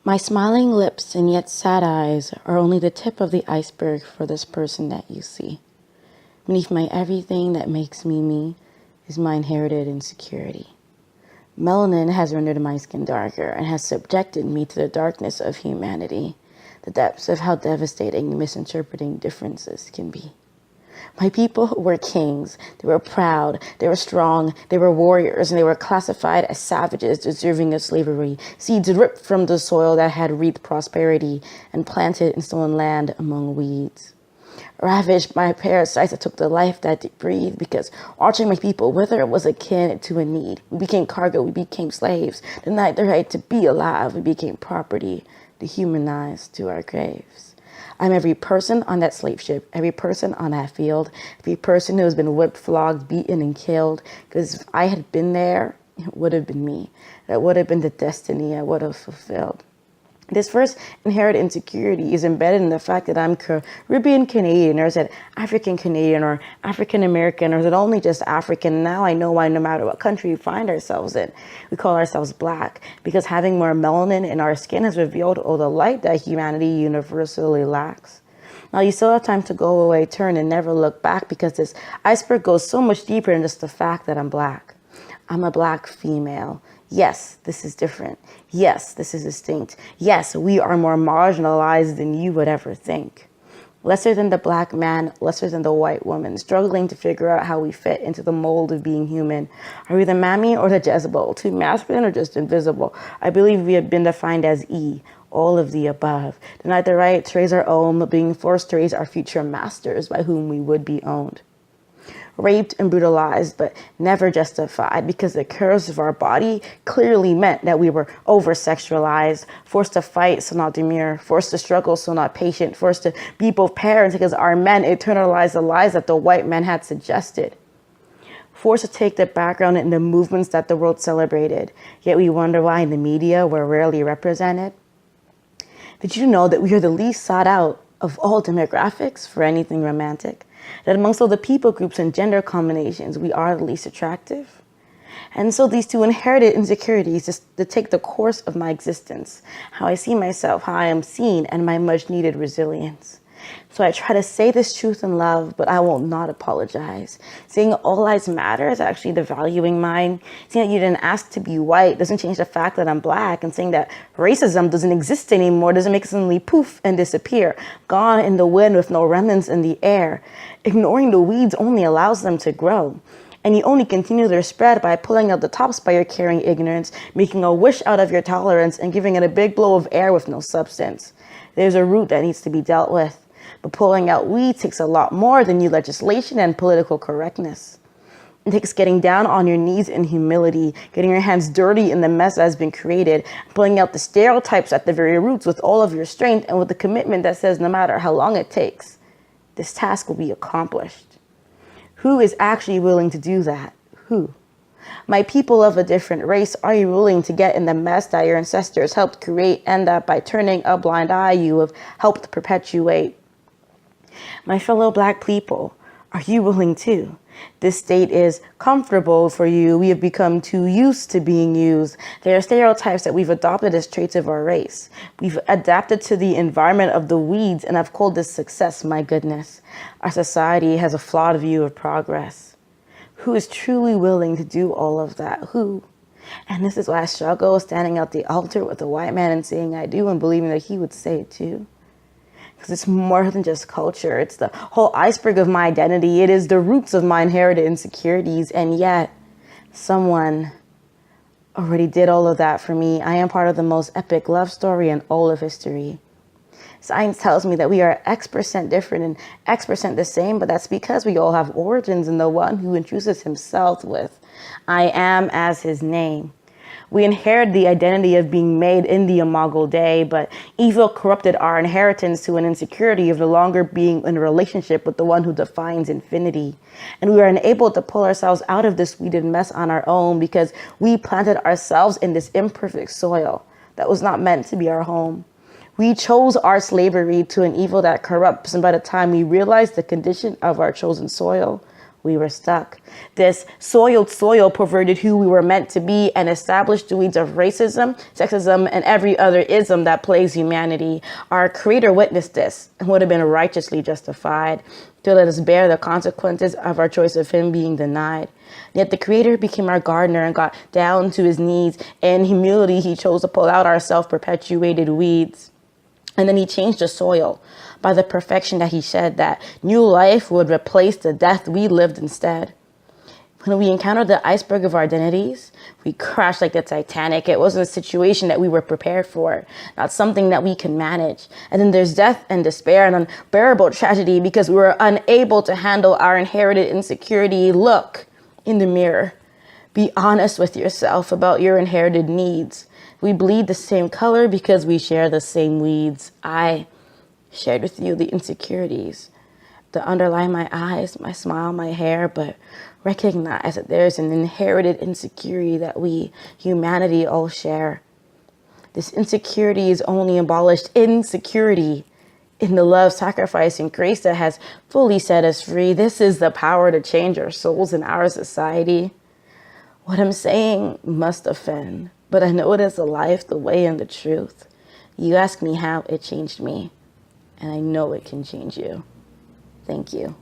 My smiling lips and yet sad eyes are only the tip of the iceberg for this person that you see. Beneath my everything that makes me me is my inherited insecurity. Melanin has rendered my skin darker and has subjected me to the darkness of humanity, the depths of how devastating misinterpreting differences can be. My people were kings. They were proud, they were strong, they were warriors, and they were classified as savages deserving of slavery, seeds ripped from the soil that had reaped prosperity and planted in stolen land among weeds. Ravaged by parasites that took the life that they breathed, because watching my people wither was akin to a need. We became cargo, we became slaves, denied the right to be alive, we became property, dehumanized to our graves. I'm every person on that slave ship, every person on that field, every person who has been whipped, flogged, beaten, and killed. Because if I had been there, it would have been me. That would have been the destiny I would have fulfilled. This first inherent insecurity is embedded in the fact that I'm Caribbean Canadian, or is it African Canadian, or African American, or is it only just African? Now I know why no matter what country we find ourselves in, we call ourselves Black, because having more melanin in our skin has revealed all the light that humanity universally lacks. Now you still have time to go away, turn, and never look back, because this iceberg goes so much deeper than just the fact that I'm Black. I'm a Black female. Yes, this is different. Yes, this is distinct. Yes, we are more marginalized than you would ever think. Lesser than the Black man, lesser than the white woman, struggling to figure out how we fit into the mold of being human. Are we the Mammy or the Jezebel? Too masculine or just invisible? I believe we have been defined as E, all of the above. Denied the right to raise our own, being forced to raise our future masters by whom we would be owned. Raped and brutalized, but never justified, because the curves of our body clearly meant that we were over-sexualized, forced to fight, so not demure, forced to struggle, so not patient, forced to be both parents because our men internalized the lies that the white men had suggested. Forced to take the background in the movements that the world celebrated, yet we wonder why in the media we're rarely represented. Did you know that we are the least sought out of all demographics for anything romantic? That amongst all the people groups and gender combinations, we are the least attractive? And so these two inherited insecurities just to take the course of my existence, how I see myself, how I am seen, and my much needed resilience. So I try to say this truth in love, but I will not apologize. Saying all lives matter is actually devaluing mine. Saying that you didn't ask to be white doesn't change the fact that I'm Black. And saying that racism doesn't exist anymore doesn't make it suddenly poof and disappear, gone in the wind with no remnants in the air. Ignoring the weeds only allows them to grow. And you only continue their spread by pulling out the tops by your caring ignorance, making a wish out of your tolerance, and giving it a big blow of air with no substance. There's a root that needs to be dealt with. But pulling out weeds takes a lot more than new legislation and political correctness. It takes getting down on your knees in humility, getting your hands dirty in the mess that has been created, pulling out the stereotypes at the very roots with all of your strength and with the commitment that says no matter how long it takes, this task will be accomplished. Who is actually willing to do that? Who? My people of a different race, are you willing to get in the mess that your ancestors helped create and that by turning a blind eye you have helped perpetuate? My fellow Black people, are you willing to? This state is comfortable for you. We have become too used to being used. There are stereotypes that we've adopted as traits of our race. We've adapted to the environment of the weeds, and I've called this success, my goodness. Our society has a flawed view of progress. Who is truly willing to do all of that? Who? And this is why I struggle standing at the altar with a white man and saying I do and believing that he would say it too. Because it's more than just culture. It's the whole iceberg of my identity. It is the roots of my inherited insecurities. And yet, someone already did all of that for me. I am part of the most epic love story in all of history. Science tells me that we are X% different and X% the same, but that's because we all have origins in the one who introduces himself with, I am as his name. We inherit the identity of being made in the imago Dei, but evil corrupted our inheritance to an insecurity of no longer being in a relationship with the one who defines infinity. And we are unable to pull ourselves out of this weeded mess on our own because we planted ourselves in this imperfect soil that was not meant to be our home. We chose our slavery to an evil that corrupts, and by the time we realized the condition of our chosen soil, we were stuck. This soiled soil perverted who we were meant to be and established the weeds of racism, sexism, and every other ism that plagues humanity. Our Creator witnessed this and would have been righteously justified to let us bear the consequences of our choice of Him being denied. Yet the Creator became our gardener and got down to His knees. In humility, He chose to pull out our self-perpetuated weeds. And then He changed the soil by the perfection that He shed, that new life would replace the death we lived instead. When we encountered the iceberg of our identities, we crashed like the Titanic. It wasn't a situation that we were prepared for, not something that we can manage. And then there's death and despair and unbearable tragedy because we were unable to handle our inherited insecurity. Look in the mirror. Be honest with yourself about your inherited needs. We bleed the same color because we share the same weeds. I shared with you the insecurities that underlie my eyes, my smile, my hair, but recognize that there's an inherited insecurity that we, humanity, all share. This insecurity is only abolished insecurity in the love, sacrifice, and grace that has fully set us free. This is the power to change our souls and our society. What I'm saying must offend, but I know it is the life, the way, and the truth. You ask me how it changed me, and I know it can change you. Thank you.